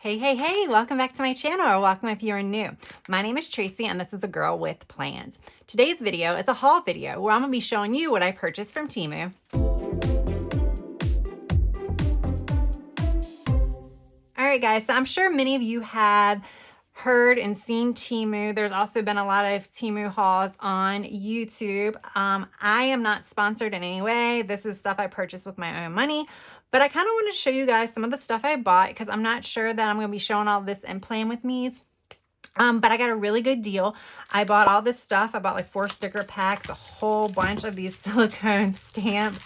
Hey, welcome back to my channel, or welcome if you're new. My name is Tracy and this is A Girl with Plans. Today's video is a haul video where I'm going to be showing you what I purchased from Temu. Alright guys, so I'm sure many of you have heard and seen Temu. There's also been a lot of Temu hauls on YouTube. I am not sponsored in any way. This is stuff I purchased with my own money. But I kind of want to show you guys some of the stuff I bought because I'm not sure that I'm going to be showing all this in Plan With Me's. But I got a really good deal. I bought all this stuff. I bought like 4 sticker packs, a whole bunch of these silicone stamps,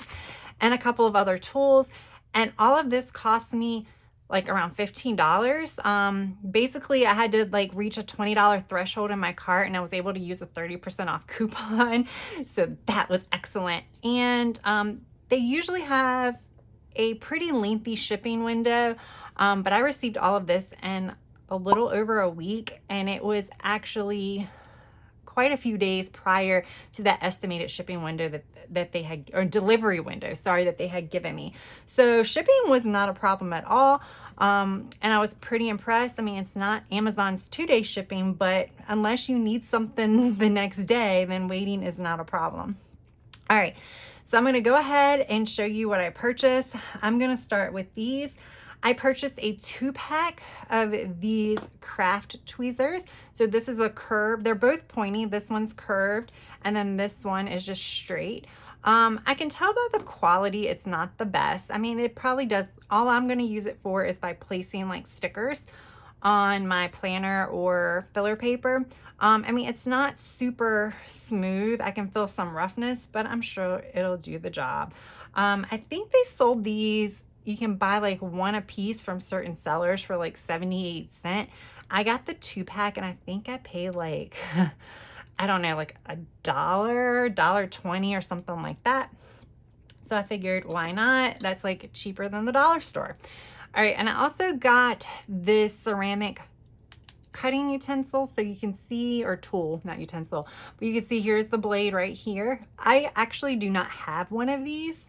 and a couple of other tools. And all of this cost me like around $15. Basically, I had to like reach a $20 threshold in my cart, and I was able to use a 30% off coupon. So that was excellent. And they usually have a pretty lengthy shipping window, but I received all of this in a little over a week, and it was actually quite a few days prior to that estimated shipping window that they had, or delivery window, sorry, that they had given me. So shipping was not a problem at all. And I was pretty impressed. I mean, it's not Amazon's 2-day shipping, but unless you need something the next day, then waiting is not a problem. All right, so I'm going to go ahead and show you what I purchased. I'm going to start with these. I purchased a 2-pack of these craft tweezers. So this is a curved, they're both pointy. This one's curved, and then this one is just straight. I can tell by the quality it's not the best. I mean, it probably does, all I'm going to use it for is by placing like stickers on my planner or filler paper. I mean, it's not super smooth. I can feel some roughness, but I'm sure it'll do the job. I think they sold these, you can buy like 1 a piece from certain sellers for like 78 cents. I got the 2-pack and I think I paid like, I don't know, like $1.20 or something like that. So I figured, why not? That's like cheaper than the dollar store. All right, and I also got this ceramic cutting utensil, so you can see, or tool, not utensil, but you can see here's the blade right here. I actually do not have one of these.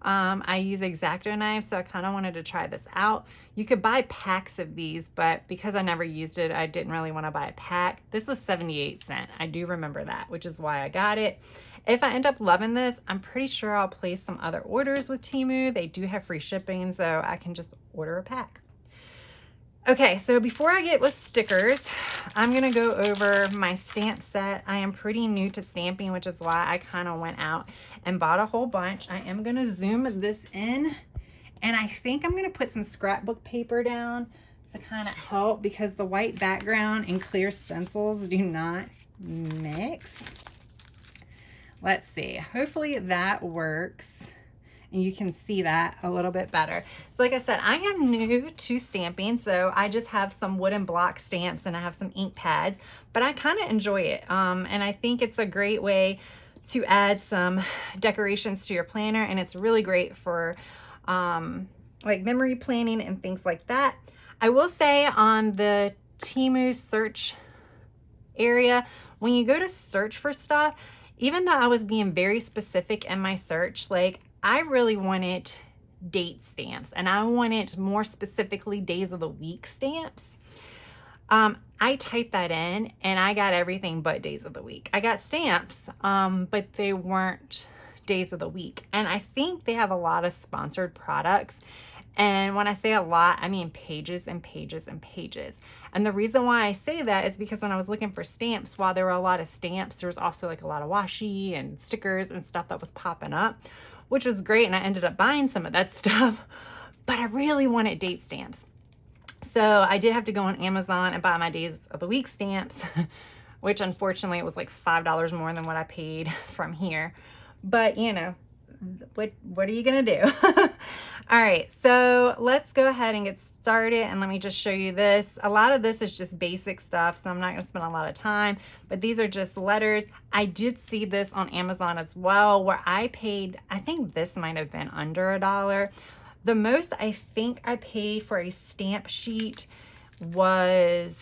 I use X-Acto knives, so I kind of wanted to try this out. You could buy packs of these, but because I never used it, I didn't really want to buy a pack. This was 78 cents. I do remember that, which is why I got it. If I end up loving this, I'm pretty sure I'll place some other orders with Temu. They do have free shipping, so I can just order a pack. Okay, so before I get with stickers, I'm going to go over my stamp set. I am pretty new to stamping, which is why I kind of went out and bought a whole bunch. I am going to zoom this in, and I think I'm going to put some scrapbook paper down to kind of help, because the white background and clear stencils do not mix. Let's see. Hopefully that works. And you can see that a little bit better. So like I said, I am new to stamping, so I just have some wooden block stamps and I have some ink pads, but I kind of enjoy it. And I think it's a great way to add some decorations to your planner, and it's really great for like memory planning and things like that. I will say on the Temu search area, when you go to search for stuff, even though I was being very specific in my search, like I really wanted date stamps, and I wanted more specifically days of the week stamps. I typed that in and I got everything but days of the week. I got stamps, but they weren't days of the week. And I think they have a lot of sponsored products. And when I say a lot, I mean pages and pages and pages. And the reason why I say that is because when I was looking for stamps, while there were a lot of stamps, there was also like a lot of washi and stickers and stuff that was popping up, which was great. And I ended up buying some of that stuff, but I really wanted date stamps. So I did have to go on Amazon and buy my days of the week stamps, which unfortunately it was like $5 more than what I paid from here. But you know, what are you gonna do? All right, so let's go ahead and get started, and let me just show you this. A lot of this is just basic stuff, so I'm not gonna spend a lot of time, but these are just letters. I did see this on Amazon as well, where I paid, I think this might have been under $1. The most I think I paid for a stamp sheet was,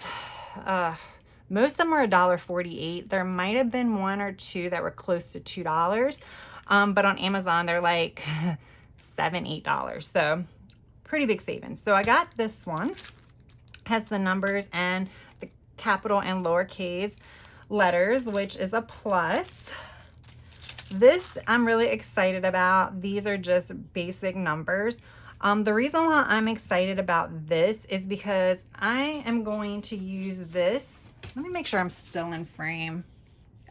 most of them were $1.48. There might have been 1 or 2 that were close to $2. But on Amazon, they're like $7, $8. So pretty big savings. So I got this one. Has the numbers and the capital and lowercase letters, which is a plus. This I'm really excited about. These are just basic numbers. The reason why I'm excited about this is because I am going to use this. Let me make sure I'm still in frame.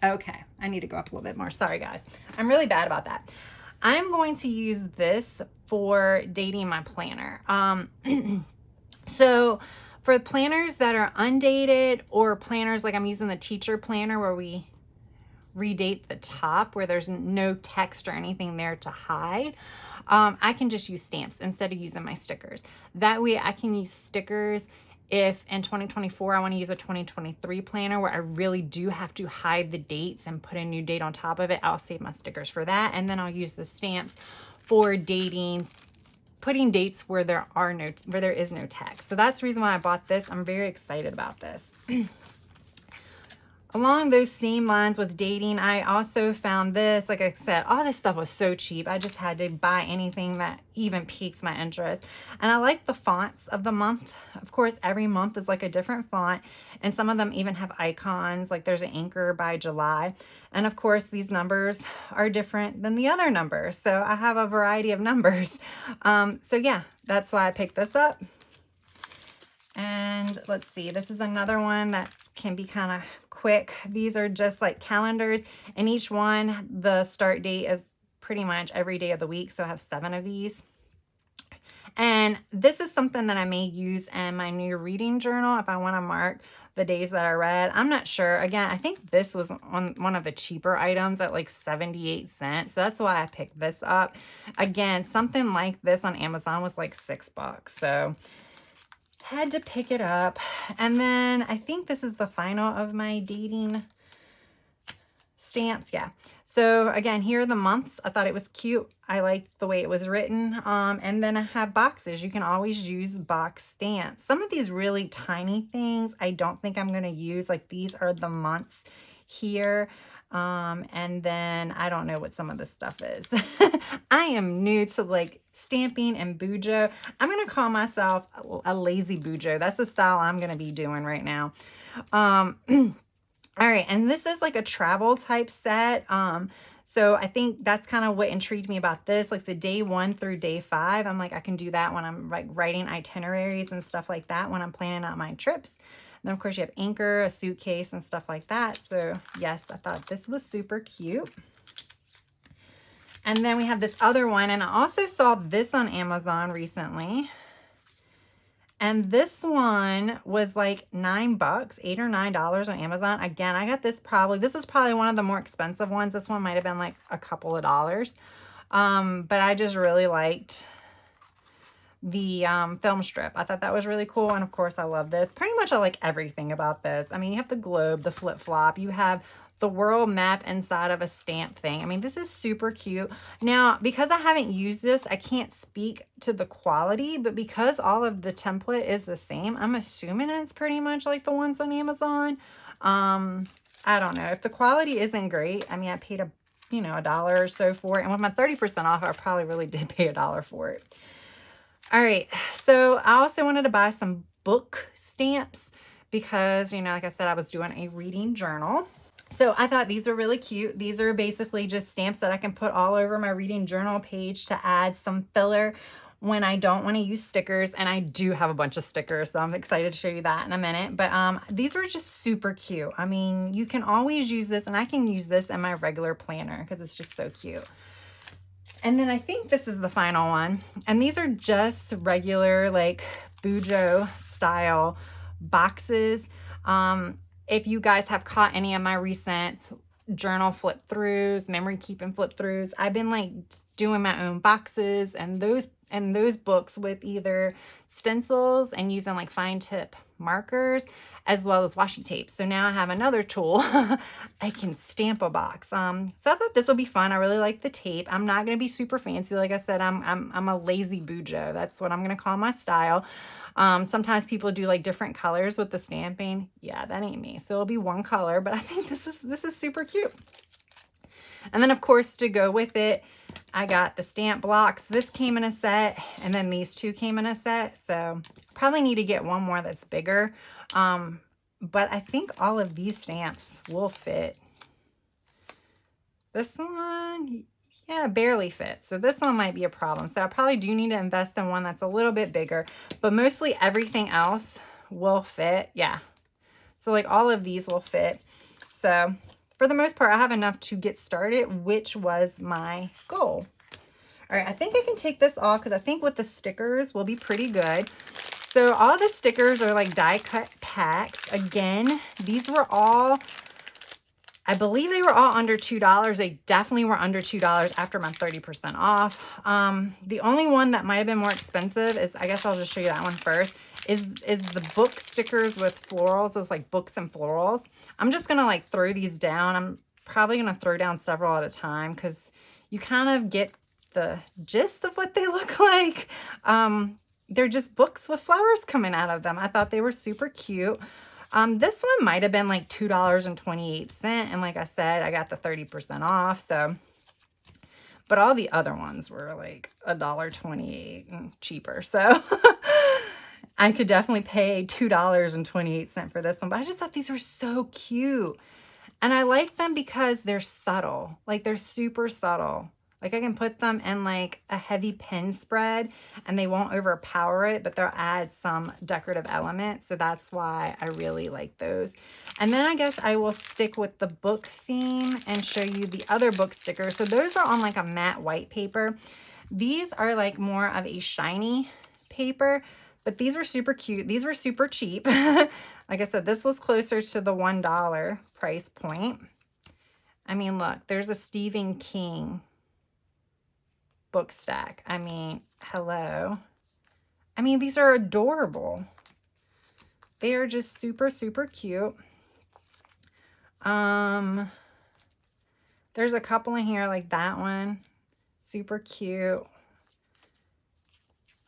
Okay, I need to go up a little bit more. Sorry guys, I'm really bad about that. I'm going to use this for dating my planner. So for planners that are undated, or planners like I'm using the teacher planner where we redate the top where there's no text or anything there to hide, I can just use stamps instead of using my stickers. That way I can use stickers if in 2024 I want to use a 2023 planner where I really do have to hide the dates and put a new date on top of it. I'll save my stickers for that, and then I'll use the stamps for dating, putting dates where there is no text. So that's the reason why I bought this. I'm very excited about this. Along those same lines with dating, I also found this. Like I said, all this stuff was so cheap. I just had to buy anything that even piques my interest. And I like the fonts of the month. Of course, every month is like a different font. And some of them even have icons. Like there's an anchor by July. And of course, these numbers are different than the other numbers. So I have a variety of numbers. So yeah, that's why I picked this up. And let's see, this is another one that can be kind of quick. These are just like calendars, and each one, the start date is pretty much every day of the week. So I have 7 of these. And this is something that I may use in my new reading journal if I want to mark the days that I read. I'm not sure. Again, I think this was on one of the cheaper items at like 78 cents. So that's why I picked this up. Again, something like this on Amazon was like $6. So had to pick it up. And then I think this is the final of my dating stamps. Yeah. So again, here are the months. I thought it was cute. I liked the way it was written. And then I have boxes. You can always use box stamps. Some of these really tiny things I don't think I'm going to use. Like these are the months here. And then I don't know what some of this stuff is. I am new to like stamping and bujo. I'm going to call myself a lazy bujo. That's the style I'm going to be doing right now. All right. And this is like a travel type set. So I think that's kind of what intrigued me about this, like the day 1 through day 5. I'm like, I can do that when I'm like writing itineraries and stuff like that when I'm planning out my trips. Then, of course, you have anchor, a suitcase, and stuff like that. So, yes, I thought this was super cute. And then we have this other one. And I also saw this on Amazon recently. And this one was like $9, $8 or $9 on Amazon. Again, I got this this is probably one of the more expensive ones. This one might have been like a couple of dollars. But I just really liked the film strip. I thought that was really cool. And of course I love this. Pretty much I like everything about this. I mean, you have the globe, the flip-flop, you have the world map inside of a stamp thing. I mean, this is super cute. Now, because I haven't used this, I can't speak to the quality, but because all of the template is the same, I'm assuming it's pretty much like the ones on Amazon. I don't know. If the quality isn't great, I mean, I paid $1 or so for it. And with my 30% off, I probably really did pay $1 for it. All right, so I also wanted to buy some book stamps because, like I said, I was doing a reading journal. So I thought these are really cute. These are basically just stamps that I can put all over my reading journal page to add some filler when I don't want to use stickers. And I do have a bunch of stickers, so I'm excited to show you that in a minute. But these are just super cute. I mean, you can always use this, and I can use this in my regular planner because it's just so cute. And then I think this is the final one. And these are just regular like bujo style boxes. If you guys have caught any of my recent journal flip throughs, memory keeping flip throughs, I've been like doing my own boxes and those books with either stencils and using like fine tip markers as well as washi tape. So now I have another tool. I can stamp a box. So I thought this would be fun. I really like the tape. I'm not going to be super fancy. Like I said, I'm a lazy bujo. That's what I'm going to call my style. Sometimes people do like different colors with the stamping. Yeah, that ain't me. So it'll be one color, but I think this is super cute. And then of course to go with it, I got the stamp blocks. This came in a set, and then these two came in a set. So probably need to get one more that's bigger. But I think all of these stamps will fit. This one, yeah, barely fits. So this one might be a problem. So I probably do need to invest in one that's a little bit bigger, but mostly everything else will fit. Yeah. So like all of these will fit. So for the most part, I have enough to get started, which was my goal. All right, I think I can take this off because I think with the stickers will be pretty good. So all the stickers are like die cut packs. Again, these were all, I believe they were all under $2. They definitely were under $2 after my 30% off. The only one that might have been more expensive is, I guess I'll just show you that one first, is the book stickers with florals. It's like books and florals. I'm just going to like throw these down. I'm probably going to throw down several at a time because you kind of get the gist of what they look like. They're just books with flowers coming out of them. I thought they were super cute. This one might have been like $2.28. And like I said, I got the 30% off. So, but all the other ones were like $1.28 and cheaper. So I could definitely pay $2.28 for this one. But I just thought these were so cute. And I like them because they're subtle. Like they're super subtle. Like I can put them in like a heavy pen spread and they won't overpower it, but they'll add some decorative elements. So that's why I really like those. And then I guess I will stick with the book theme and show you the other book stickers. So those are on like a matte white paper. These are like more of a shiny paper, but these are super cute. These were super cheap. Like I said, this was closer to the $1 price point. I mean, look, there's a Stephen King book stack. I mean, hello. I mean, these are adorable. They are just super, super cute. There's a couple in here like that one. Super cute.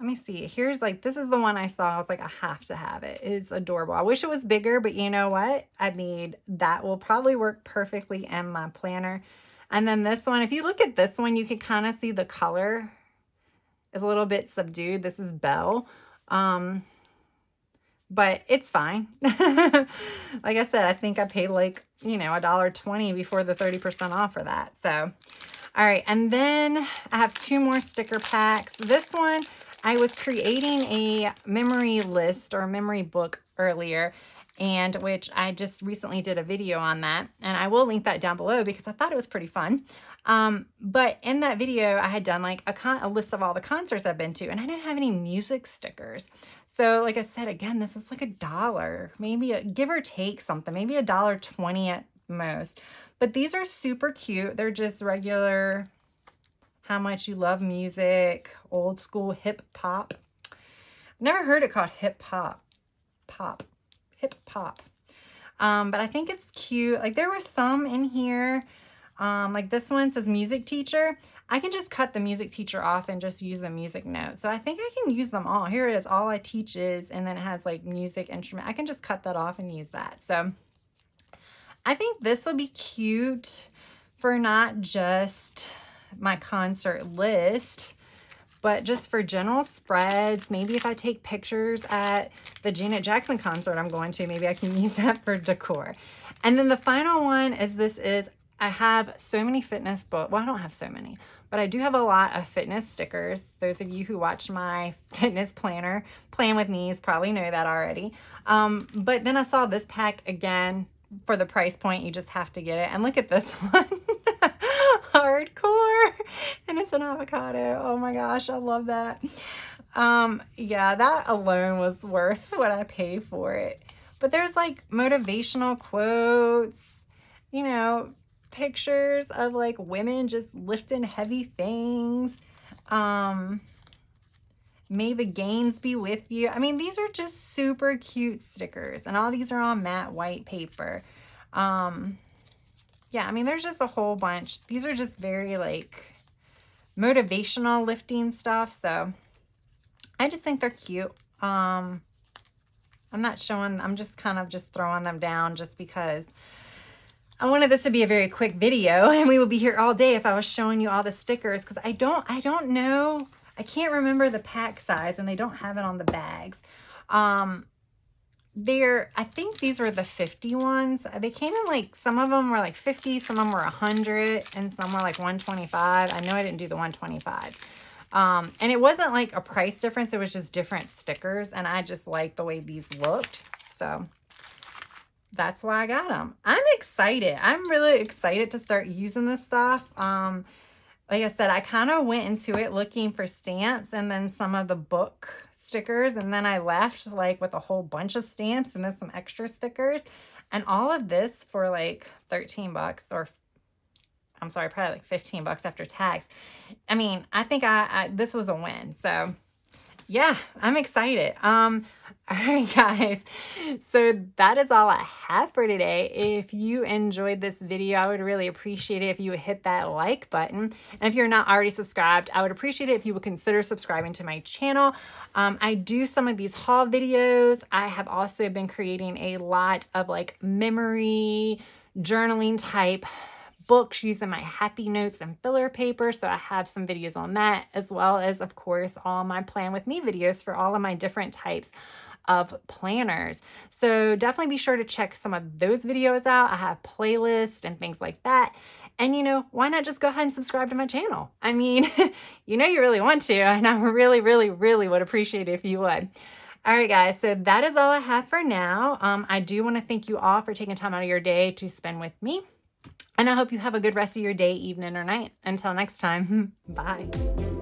Let me see. Here's like, this is the one I saw. I was like, I have to have it. It's adorable. I wish it was bigger, but you know what? I mean, that will probably work perfectly in my planner. And then this one, if you look at this one, you can kind of see the color is a little bit subdued. This is Belle. But it's fine. Like I said, I think I paid like, you know, $1.20 before the 30% off for that. So, all right. And then I have two more sticker packs. This one, I was creating a memory list or a memory book earlier, and which I just recently did a video on that, and I will link that down below because I thought it was pretty fun. But in that video, I had done like a list of all the concerts I've been to, and I didn't have any music stickers. So like I said, again, this was like $1, maybe give or take something, maybe $1.20 at most. But these are super cute. They're just regular, how much you love music, old school hip hop. Never heard it called hip hop. Hip hop. But I think it's cute. Like there were some in here. Like this one says music teacher. I can just cut the music teacher off and just use the music note. So I think I can use them all. Here it is. All I teach is, and then it has like music instrument. I can just cut that off and use that. So I think this will be cute for not just my concert list, but just for general spreads. Maybe if I take pictures at the Janet Jackson concert I'm going to, maybe I can use that for decor. And then the final one is I have so many fitness books. Well, I don't have so many, but I do have a lot of fitness stickers. Those of you who watch my fitness planner, Plan With Me's, probably know that already. But then I saw this pack again for the price point. You just have to get it. And look at this one. Hardcore. And it's an avocado. Oh my gosh, I love that. Yeah, that alone was worth what I paid for it. But there's like motivational quotes, you know, pictures of like women just lifting heavy things. May the gains be with you. I mean, these are just super cute stickers, and all these are on matte white paper. Yeah, I mean, there's just a whole bunch. These are just very like motivational lifting stuff. So I just think they're cute. I'm not showing, I'm just kind of just throwing them down just because I wanted this to be a very quick video, and we would be here all day if I was showing you all the stickers, because I don't know, I can't remember the pack size, and they don't have it on the bags. I think these were the 50 ones. They came in like, some of them were like 50, some of them were 100, and some were like 125. I know I didn't do the 125. And it wasn't like a price difference. It was just different stickers, and I just liked the way these looked. So that's why I got them. I'm excited. I'm really excited to start using this stuff. Like I said, I kind of went into it looking for stamps and then some of the book stickers, and then I left like with a whole bunch of stamps and then some extra stickers, and all of this for like 13 bucks, or I'm sorry, probably like 15 bucks after tax. I mean, I think this was a win. So yeah, I'm excited. All right, guys. So that is all I have for today. If you enjoyed this video, I would really appreciate it if you would hit that like button. And if you're not already subscribed, I would appreciate it if you would consider subscribing to my channel. I do some of these haul videos. I have also been creating a lot of like memory journaling type books using my happy notes and filler paper. So I have some videos on that, as well as, of course, all my plan with me videos for all of my different types of planners. So definitely be sure to check some of those videos out. I have playlists and things like that. And, you know, why not just go ahead and subscribe to my channel? I mean, you know, you really want to, and I really, really, really would appreciate it if you would. All right, guys, so that is all I have for now. I do want to thank you all for taking time out of your day to spend with me. And I hope you have a good rest of your day, evening, or night. Until next time, bye.